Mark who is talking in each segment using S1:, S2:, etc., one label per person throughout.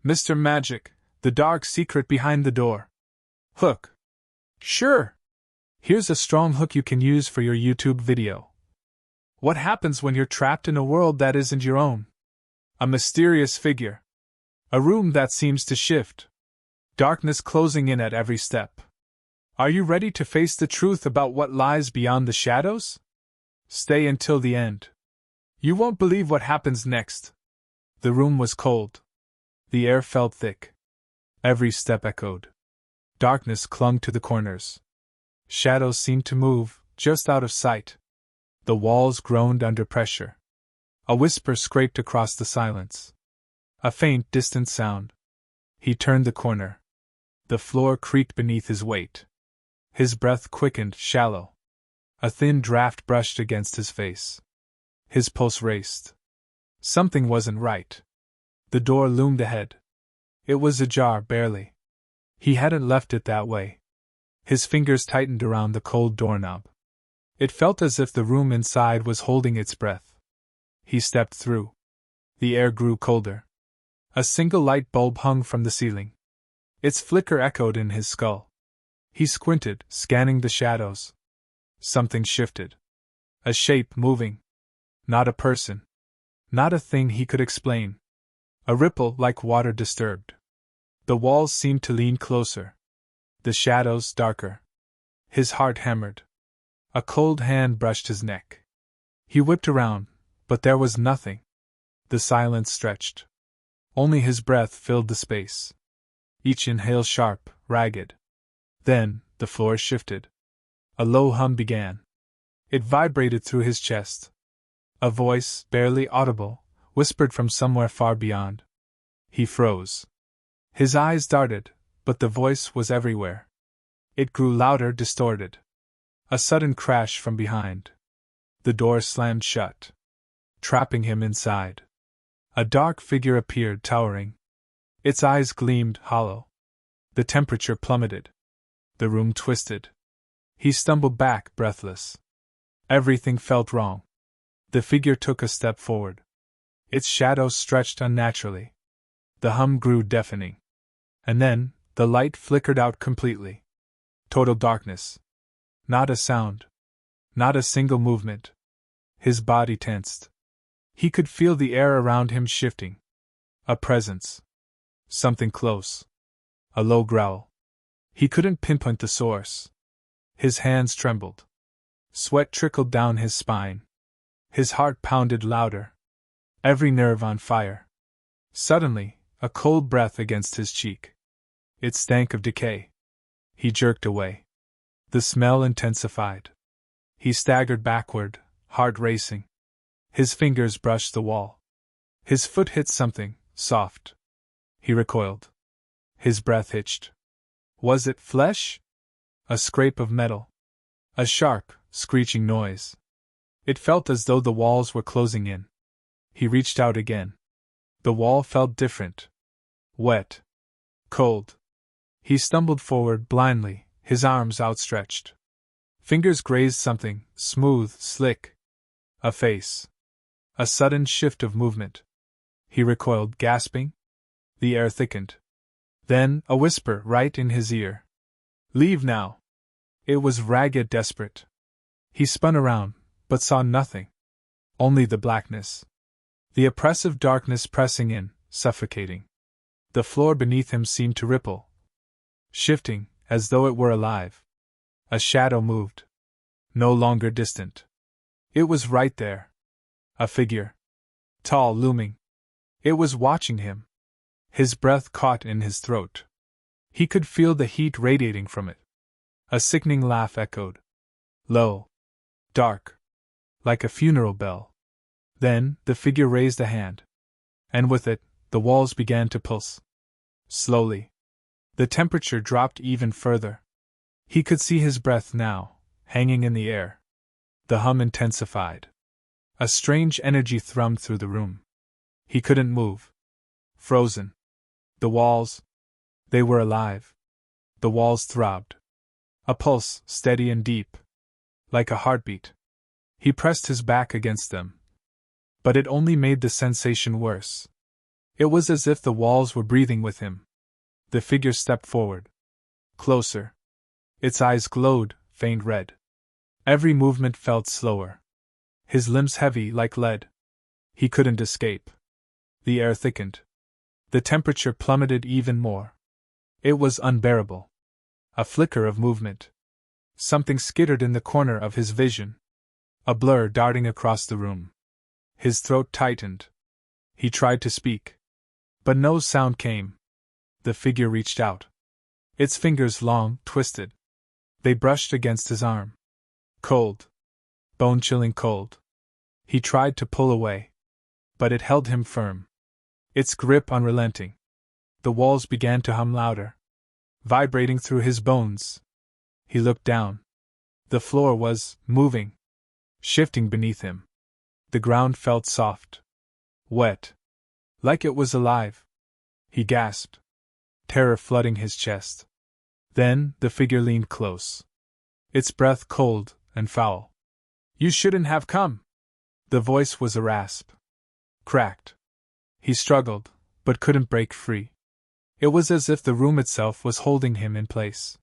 S1: Mr. Magic, the dark secret behind the door. Hook. Sure. Here's a strong hook you can use for your YouTube video. What happens when you're trapped in a world that isn't your own? A mysterious figure. A room that seems to shift. Darkness closing in at every step. Are you ready to face the truth about what lies beyond the shadows? Stay until the end. You won't believe what happens next. The room was cold. The air felt thick. Every step echoed. Darkness clung to the corners. Shadows seemed to move, just out of sight. The walls groaned under pressure. A whisper scraped across the silence. A faint, distant sound. He turned the corner. The floor creaked beneath his weight. His breath quickened, shallow. A thin draft brushed against his face. His pulse raced. Something wasn't right. The door loomed ahead. It was ajar, barely. He hadn't left it that way. His fingers tightened around the cold doorknob. It felt as if the room inside was holding its breath. He stepped through. The air grew colder. A single light bulb hung from the ceiling. Its flicker echoed in his skull. He squinted, scanning the shadows. Something shifted. A shape moving. Not a person. Not a thing he could explain. A ripple like water disturbed. The walls seemed to lean closer. The shadows darker. His heart hammered. A cold hand brushed his neck. He whipped around, but there was nothing. The silence stretched. Only his breath filled the space. Each inhale sharp, ragged. Then, the floor shifted. A low hum began. It vibrated through his chest. A voice, barely audible, whispered from somewhere far beyond. He froze. His eyes darted, but the voice was everywhere. It grew louder, distorted. A sudden crash from behind. The door slammed shut, trapping him inside. A dark figure appeared, towering. Its eyes gleamed, hollow. The temperature plummeted. The room twisted. He stumbled back, breathless. Everything felt wrong. The figure took a step forward. Its shadow stretched unnaturally. The hum grew deafening. And then, the light flickered out completely. Total darkness. Not a sound. Not a single movement. His body tensed. He could feel the air around him shifting. A presence. Something close. A low growl. He couldn't pinpoint the source. His hands trembled. Sweat trickled down his spine. His heart pounded louder. Every nerve on fire. Suddenly, a cold breath against his cheek. It stank of decay. He jerked away. The smell intensified. He staggered backward, heart racing. His fingers brushed the wall. His foot hit something, soft. He recoiled. His breath hitched. Was it flesh? A scrape of metal. A sharp, screeching noise. It felt as though the walls were closing in. He reached out again. The wall felt different. Wet. Cold. He stumbled forward blindly, his arms outstretched. Fingers grazed something, smooth, slick. A face. A sudden shift of movement. He recoiled, gasping. The air thickened. Then, a whisper right in his ear. Leave now. It was ragged, desperate. He spun around, but saw nothing. Only the blackness. The oppressive darkness pressing in, suffocating. The floor beneath him seemed to ripple. Shifting, as though it were alive. A shadow moved. No longer distant. It was right there. A figure. Tall, looming. It was watching him. His breath caught in his throat. He could feel the heat radiating from it. A sickening laugh echoed. Low. Dark. Like a funeral bell. Then, the figure raised a hand. And with it, the walls began to pulse. Slowly. The temperature dropped even further. He could see his breath now, hanging in the air. The hum intensified. A strange energy thrummed through the room. He couldn't move. Frozen. The walls. They were alive. The walls throbbed. A pulse, steady and deep. Like a heartbeat. He pressed his back against them. But it only made the sensation worse. It was as if the walls were breathing with him. The figure stepped forward. Closer. Its eyes glowed, faint red. Every movement felt slower. His limbs heavy like lead. He couldn't escape. The air thickened. The temperature plummeted even more. It was unbearable. A flicker of movement. Something skittered in the corner of his vision. A blur darting across the room. His throat tightened. He tried to speak. But no sound came. The figure reached out. Its fingers long, twisted. They brushed against his arm. Cold. Bone-chilling cold. He tried to pull away. But it held him firm. Its grip unrelenting. The walls began to hum louder. Vibrating through his bones. He looked down. The floor was moving. Shifting beneath him. The ground felt soft. Wet. Like it was alive. He gasped. Terror flooding his chest. Then, the figure leaned close. Its breath cold and foul. "You shouldn't have come!" The voice was a rasp. Cracked. He struggled, but couldn't break free. It was as if the room itself was holding him in place.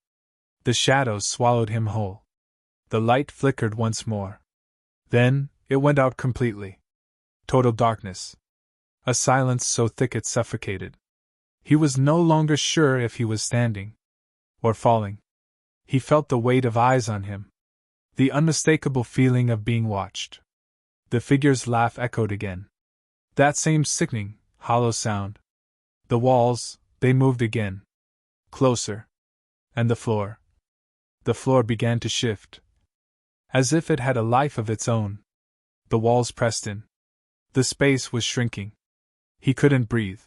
S1: The shadows swallowed him whole. The light flickered once more. Then, it went out completely. Total darkness. A silence so thick it suffocated. He was no longer sure if he was standing or falling. He felt the weight of eyes on him. The unmistakable feeling of being watched. The figure's laugh echoed again. That same sickening, hollow sound. The walls, they moved again. Closer. And the floor. The floor began to shift. As if it had a life of its own. The walls pressed in. The space was shrinking. He couldn't breathe.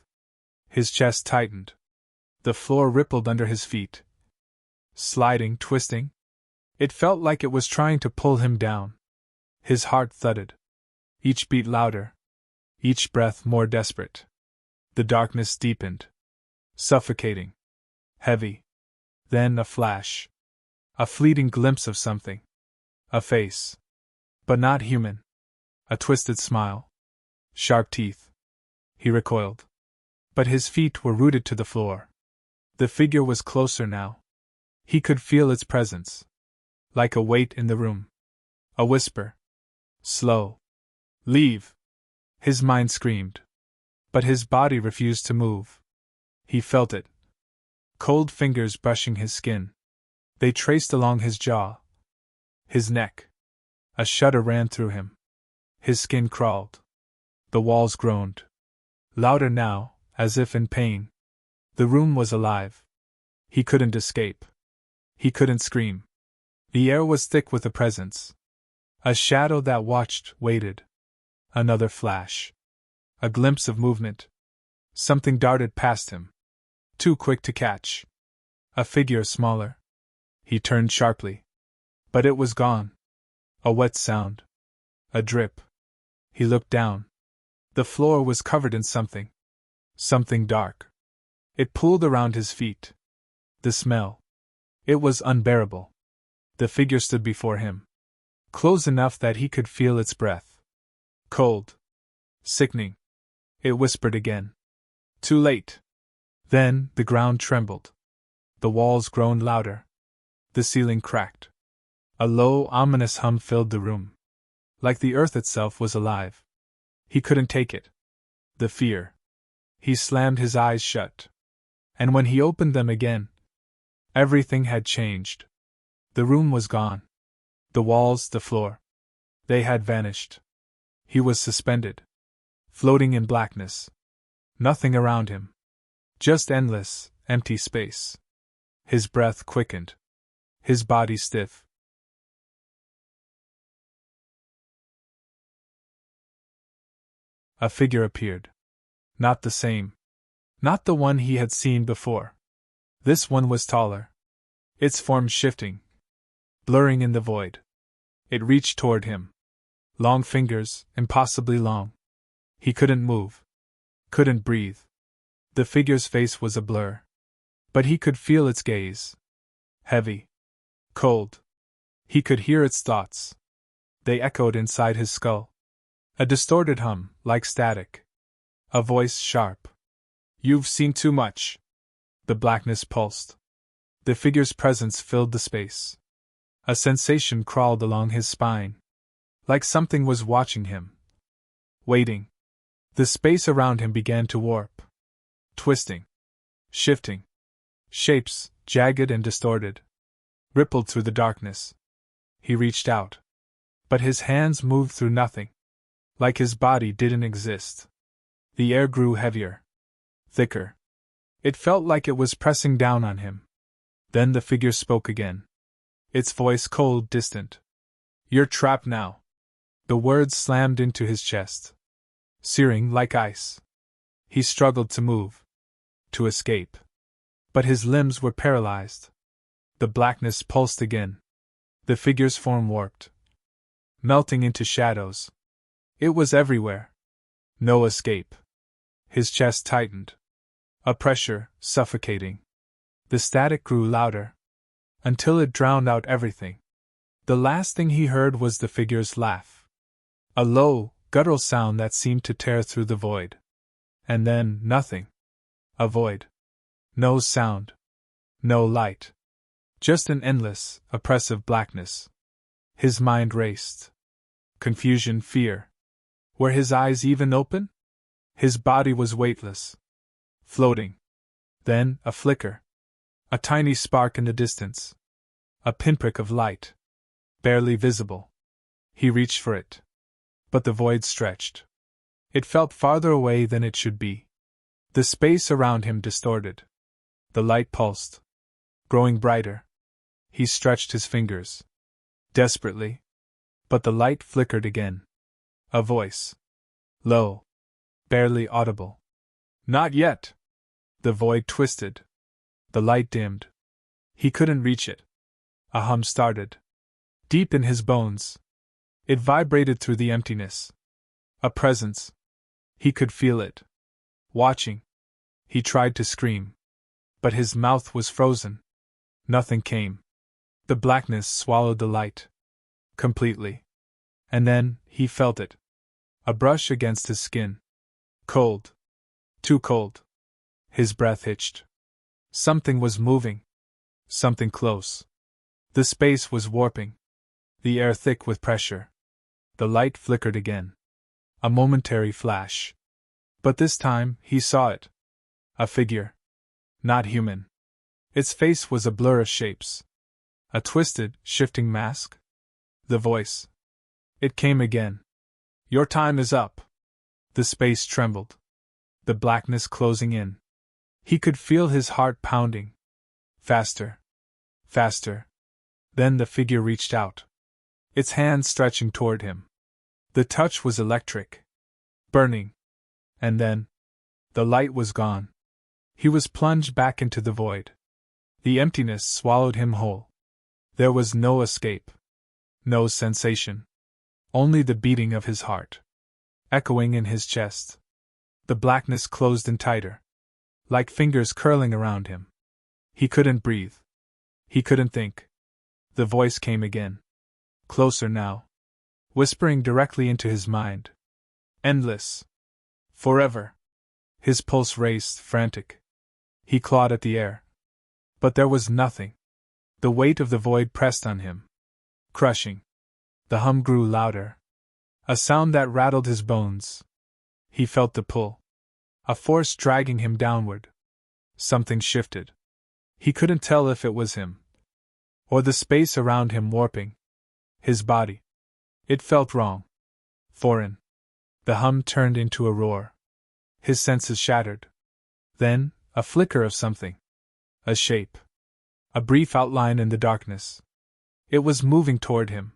S1: His chest tightened. The floor rippled under his feet. Sliding, twisting. It felt like it was trying to pull him down. His heart thudded. Each beat louder. Each breath more desperate. The darkness deepened. Suffocating. Heavy. Then a flash. A fleeting glimpse of something. A face. But not human. A twisted smile. Sharp teeth. He recoiled. But his feet were rooted to the floor. The figure was closer now. He could feel its presence. Like a weight in the room. A whisper. Slow. Leave. His mind screamed. But his body refused to move. He felt it. Cold fingers brushing his skin. They traced along his jaw. His neck. A shudder ran through him. His skin crawled. The walls groaned. Louder now, as if in pain. The room was alive. He couldn't escape. He couldn't scream. The air was thick with a presence. A shadow that watched, waited. Another flash. A glimpse of movement. Something darted past him. Too quick to catch. A figure smaller. He turned sharply. But it was gone. A wet sound. A drip. He looked down. The floor was covered in something. Something dark. It pooled around his feet. The smell. It was unbearable. The figure stood before him. Close enough that he could feel its breath. Cold. Sickening. It whispered again. Too late. Then, the ground trembled. The walls groaned louder. The ceiling cracked. A low, ominous hum filled the room. Like the earth itself was alive. He couldn't take it. The fear. He slammed his eyes shut. And when he opened them again, everything had changed. The room was gone. The walls, the floor. They had vanished. He was suspended. Floating in blackness. Nothing around him. Just endless, empty space. His breath quickened. His body stiff. A figure appeared. Not the same. Not the one he had seen before. This one was taller. Its form shifting. Blurring in the void. It reached toward him. Long fingers, impossibly long. He couldn't move. Couldn't breathe. The figure's face was a blur. But he could feel its gaze. Heavy. Cold. He could hear its thoughts. They echoed inside his skull. A distorted hum, like static. A voice sharp. You've seen too much. The blackness pulsed. The figure's presence filled the space. A sensation crawled along his spine. Like something was watching him. Waiting. The space around him began to warp. Twisting. Shifting. Shapes, jagged and distorted, rippled through the darkness. He reached out. But his hands moved through nothing. Like his body didn't exist. The air grew heavier. Thicker. It felt like it was pressing down on him. Then the figure spoke again. Its voice cold, distant. You're trapped now. The words slammed into his chest. Searing like ice. He struggled to move. To escape. But his limbs were paralyzed. The blackness pulsed again. The figure's form warped. Melting into shadows. It was everywhere. No escape. His chest tightened. A pressure, suffocating. The static grew louder. Until it drowned out everything. The last thing he heard was the figure's laugh. A low, guttural sound that seemed to tear through the void. And then, nothing. A void. No sound. No light. Just an endless, oppressive blackness. His mind raced. Confusion, fear. Were his eyes even open? His body was weightless. Floating. Then, a flicker. A tiny spark in the distance. A pinprick of light. Barely visible. He reached for it. But the void stretched. It felt farther away than it should be. The space around him distorted. The light pulsed. Growing brighter. He stretched his fingers. Desperately. But the light flickered again. A voice. Low. Barely audible. Not yet. The void twisted. The light dimmed. He couldn't reach it. A hum started. Deep in his bones. It vibrated through the emptiness. A presence. He could feel it. Watching. He tried to scream. But his mouth was frozen. Nothing came. The blackness swallowed the light. Completely. And then, he felt it. A brush against his skin. Cold. Too cold. His breath hitched. Something was moving. Something close. The space was warping. The air thick with pressure. The light flickered again. A momentary flash. But this time, he saw it. A figure. Not human. Its face was a blur of shapes. A twisted, shifting mask. The voice. It came again. Your time is up. The space trembled. The blackness closing in. He could feel his heart pounding. Faster. Faster. Then the figure reached out. Its hand stretching toward him. The touch was electric. Burning. And then, the light was gone. He was plunged back into the void. The emptiness swallowed him whole. There was no escape. No sensation. Only the beating of his heart. Echoing in his chest. The blackness closed in tighter. Like fingers curling around him. He couldn't breathe. He couldn't think. The voice came again. Closer now. Whispering directly into his mind. Endless. Forever. His pulse raced, frantic. He clawed at the air. But there was nothing. The weight of the void pressed on him. Crushing. The hum grew louder. A sound that rattled his bones. He felt the pull. A force dragging him downward. Something shifted. He couldn't tell if it was him. Or the space around him warping. His body. It felt wrong. Foreign. The hum turned into a roar. His senses shattered. Then, a flicker of something. A shape. A brief outline in the darkness. It was moving toward him.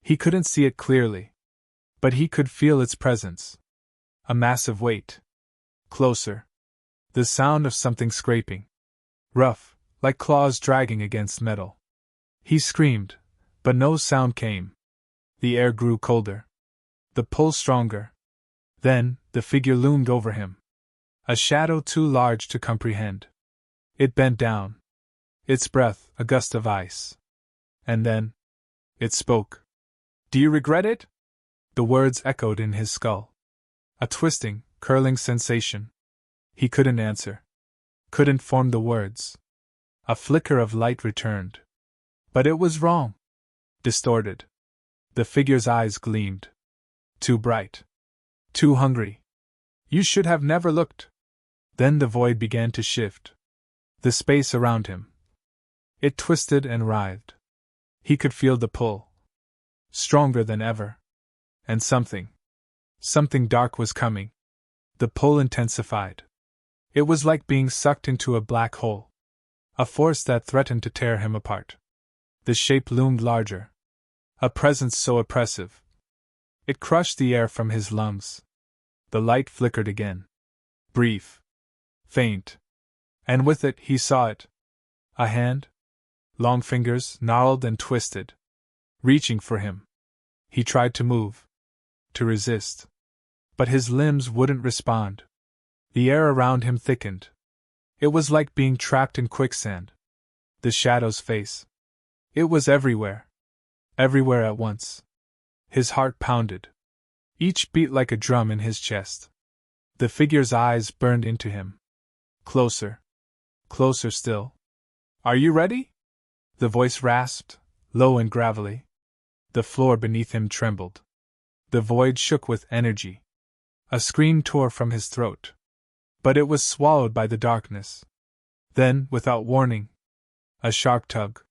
S1: He couldn't see it clearly. But he could feel its presence. A massive weight. Closer. The sound of something scraping. Rough, like claws dragging against metal. He screamed, but no sound came. The air grew colder. The pull stronger. Then, the figure loomed over him. A shadow too large to comprehend. It bent down. Its breath, a gust of ice. And then, it spoke. Do you regret it? The words echoed in his skull. A twisting, curling sensation. He couldn't answer. Couldn't form the words. A flicker of light returned. But it was wrong. Distorted. The figure's eyes gleamed. Too bright. Too hungry. You should have never looked. Then the void began to shift. The space around him. It twisted and writhed. He could feel the pull. Stronger than ever. And something dark was coming. The pull intensified. It was like being sucked into a black hole. A force that threatened to tear him apart. The shape loomed larger. A presence so oppressive. It crushed the air from his lungs. The light flickered again. Brief. Faint. And with it he saw it. A hand. Long fingers, gnarled and twisted. Reaching for him. He tried to move. To resist. But his limbs wouldn't respond. The air around him thickened. It was like being trapped in quicksand. The shadow's face. It was everywhere. Everywhere at once. His heart pounded. Each beat like a drum in his chest. The figure's eyes burned into him. Closer. Closer still. Are you ready? The voice rasped, low and gravelly. The floor beneath him trembled. The void shook with energy. A scream tore from his throat. But it was swallowed by the darkness. Then, without warning, a sharp tug.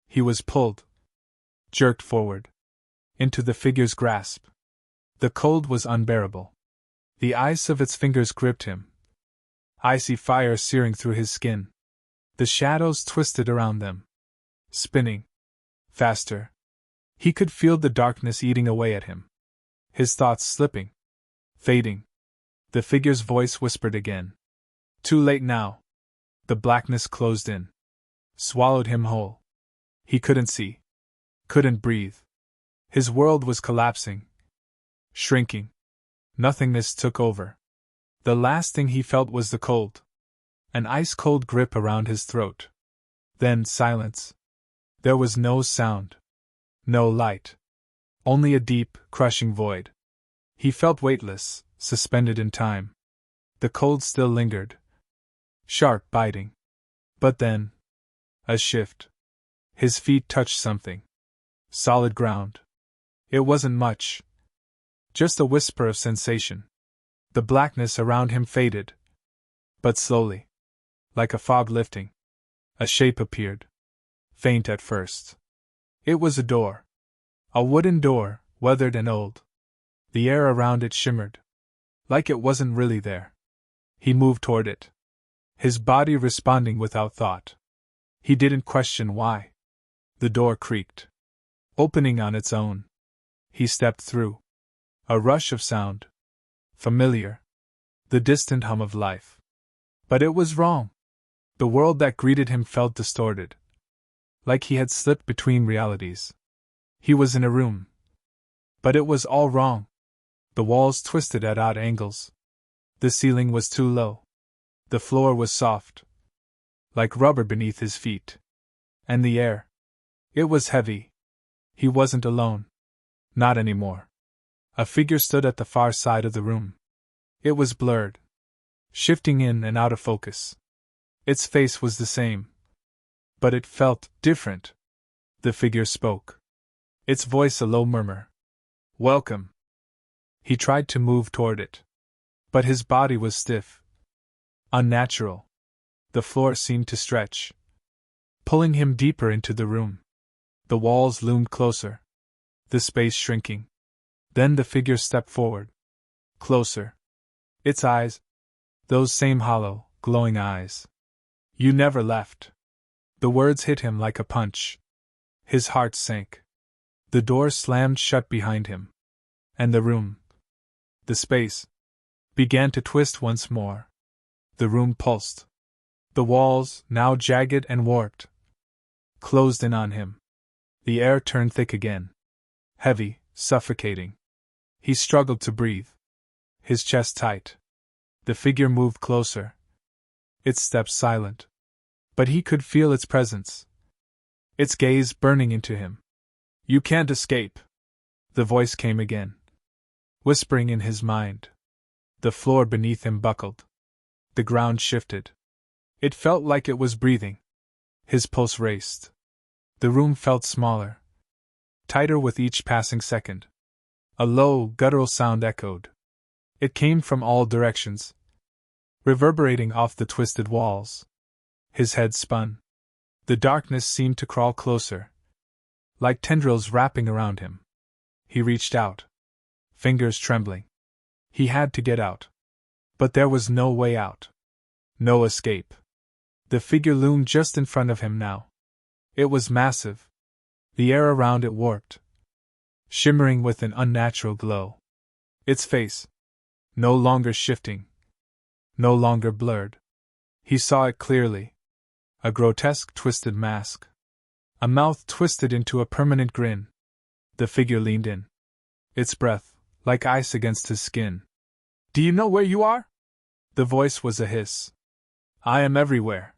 S1: He was pulled. Jerked forward. Into the figure's grasp. The cold was unbearable. The ice of its fingers gripped him. Icy fire searing through his skin. The shadows twisted around them. Spinning. Faster. He could feel the darkness eating away at him. His thoughts slipping. Fading. The figure's voice whispered again. Too late now. The blackness closed in. Swallowed him whole. He couldn't see. Couldn't breathe. His world was collapsing. Shrinking. Nothingness took over. The last thing he felt was the cold. An ice-cold grip around his throat. Then silence. There was no sound. No light. Only a deep, crushing void. He felt weightless, suspended in time. The cold still lingered. Sharp, biting. But then, a shift. His feet touched something. Solid ground. It wasn't much. Just a whisper of sensation. The blackness around him faded. But slowly. Like a fog lifting. A shape appeared. Faint at first. It was a door. A wooden door, weathered and old. The air around it shimmered. Like it wasn't really there. He moved toward it. His body responding without thought. He didn't question why. The door creaked. Opening on its own. He stepped through. A rush of sound. Familiar. The distant hum of life. But it was wrong. The world that greeted him felt distorted. Like he had slipped between realities. He was in a room. But it was all wrong. The walls twisted at odd angles. The ceiling was too low. The floor was soft. Like rubber beneath his feet. And the air. It was heavy. He wasn't alone. Not anymore. A figure stood at the far side of the room. It was blurred. Shifting in and out of focus. Its face was the same. But it felt different. The figure spoke. Its voice a low murmur. Welcome. He tried to move toward it. But his body was stiff. Unnatural. The floor seemed to stretch. Pulling him deeper into the room. The walls loomed closer. The space shrinking. Then the figure stepped forward. Closer. Its eyes. Those same hollow, glowing eyes. You never left. The words hit him like a punch. His heart sank. The door slammed shut behind him. And the room. The space. Began to twist once more. The room pulsed. The walls, now jagged and warped, closed in on him. The air turned thick again. Heavy, suffocating. He struggled to breathe. His chest tight. The figure moved closer. Its steps silent. But he could feel its presence. Its gaze burning into him. You can't escape. The voice came again. Whispering in his mind. The floor beneath him buckled. The ground shifted. It felt like it was breathing. His pulse raced. The room felt smaller, tighter with each passing second. A low, guttural sound echoed. It came from all directions, reverberating off the twisted walls. His head spun. The darkness seemed to crawl closer, like tendrils wrapping around him. He reached out, fingers trembling. He had to get out. But there was no way out. No escape. The figure loomed just in front of him now. It was massive. The air around it warped, shimmering with an unnatural glow. Its face, no longer shifting, no longer blurred. He saw it clearly. A grotesque twisted mask. A mouth twisted into a permanent grin. The figure leaned in. Its breath, like ice against his skin. "Do you know where you are?" The voice was a hiss. "I am everywhere."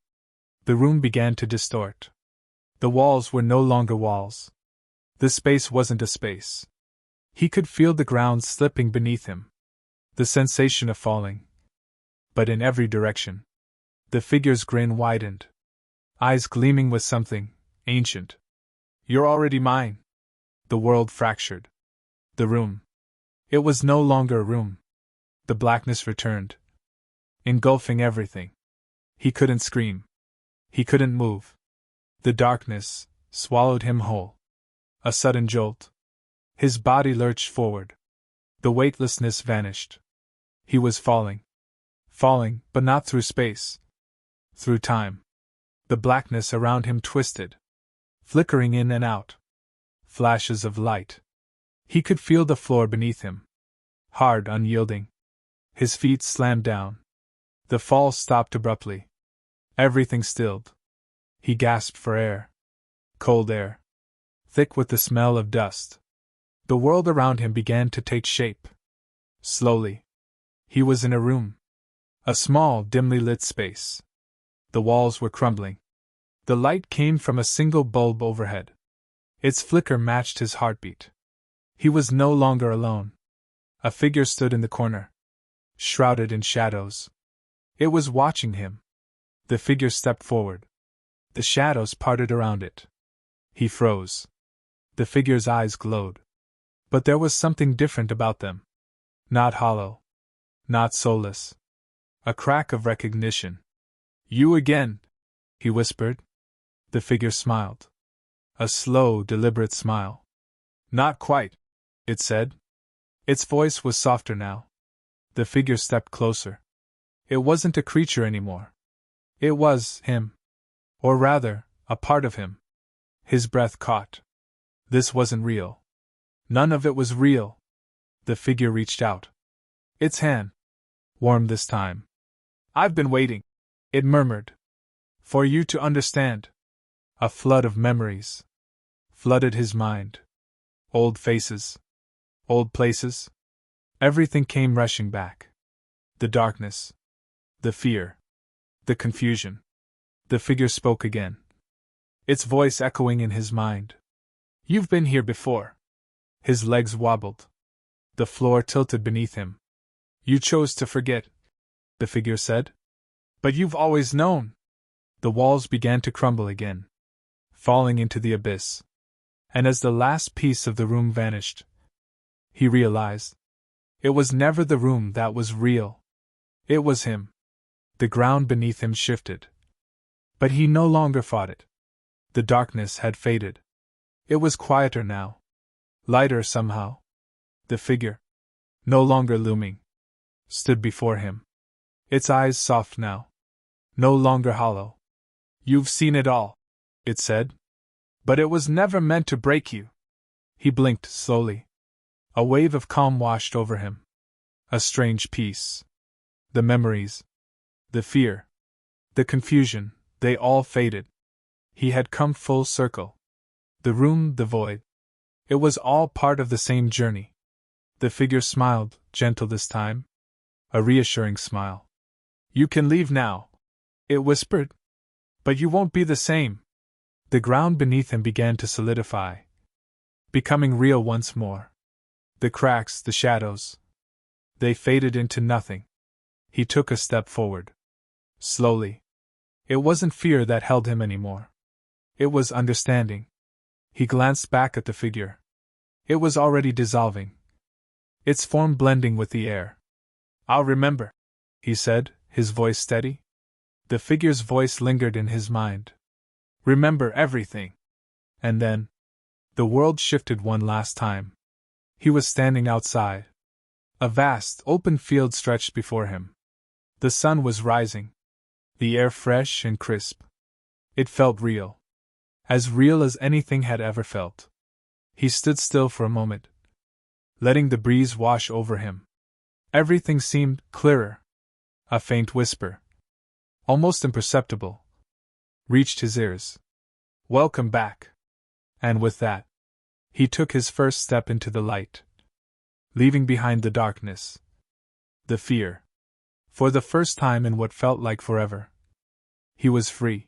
S1: The room began to distort. The walls were no longer walls. The space wasn't a space. He could feel the ground slipping beneath him. The sensation of falling. But in every direction. The figure's grin widened. Eyes gleaming with something ancient. "You're already mine." The world fractured. The room. It was no longer a room. The blackness returned, engulfing everything. He couldn't scream. He couldn't move. The darkness swallowed him whole. A sudden jolt. His body lurched forward. The weightlessness vanished. He was falling. Falling, but not through space. Through time. The blackness around him twisted, flickering in and out. Flashes of light. He could feel the floor beneath him. Hard, unyielding. His feet slammed down. The fall stopped abruptly. Everything stilled. He gasped for air. Cold air. Thick with the smell of dust. The world around him began to take shape. Slowly. He was in a room. A small, dimly lit space. The walls were crumbling. The light came from a single bulb overhead. Its flicker matched his heartbeat. He was no longer alone. A figure stood in the corner, shrouded in shadows. It was watching him. The figure stepped forward. The shadows parted around it. He froze. The figure's eyes glowed. But there was something different about them. Not hollow. Not soulless. A crack of recognition. "You again," he whispered. The figure smiled. A slow, deliberate smile. "Not quite," it said. Its voice was softer now. The figure stepped closer. It wasn't a creature anymore. It was him. Or rather, a part of him. His breath caught. This wasn't real. None of it was real. The figure reached out. Its hand. Warm this time. "I've been waiting," it murmured. "For you to understand." A flood of memories flooded his mind. Old faces. Old places. Everything came rushing back. The darkness. The fear. The confusion. The figure spoke again. Its voice echoing in his mind. "You've been here before." His legs wobbled. The floor tilted beneath him. "You chose to forget," the figure said. "But you've always known." The walls began to crumble again, falling into the abyss. And as the last piece of the room vanished, he realized it was never the room that was real. It was him. The ground beneath him shifted. But he no longer fought it. The darkness had faded. It was quieter now. Lighter somehow. The figure, no longer looming, stood before him. Its eyes soft now. No longer hollow. "You've seen it all," it said. "But it was never meant to break you." He blinked slowly. A wave of calm washed over him. A strange peace. The memories, the fear, the confusion, they all faded. He had come full circle. The room, the void. It was all part of the same journey. The figure smiled, gentle this time. A reassuring smile. "You can leave now," it whispered. "But you won't be the same." The ground beneath him began to solidify, becoming real once more. The cracks, the shadows. They faded into nothing. He took a step forward. Slowly. It wasn't fear that held him anymore. It was understanding. He glanced back at the figure. It was already dissolving, its form blending with the air. "I'll remember," he said, his voice steady. The figure's voice lingered in his mind. "Remember everything." And then, the world shifted one last time. He was standing outside. A vast, open field stretched before him. The sun was rising. The air fresh and crisp. It felt real. As real as anything had ever felt. He stood still for a moment, letting the breeze wash over him. Everything seemed clearer. A faint whisper, almost imperceptible, reached his ears. "Welcome back." And with that, he took his first step into the light, leaving behind the darkness, the fear. For the first time in what felt like forever, he was free.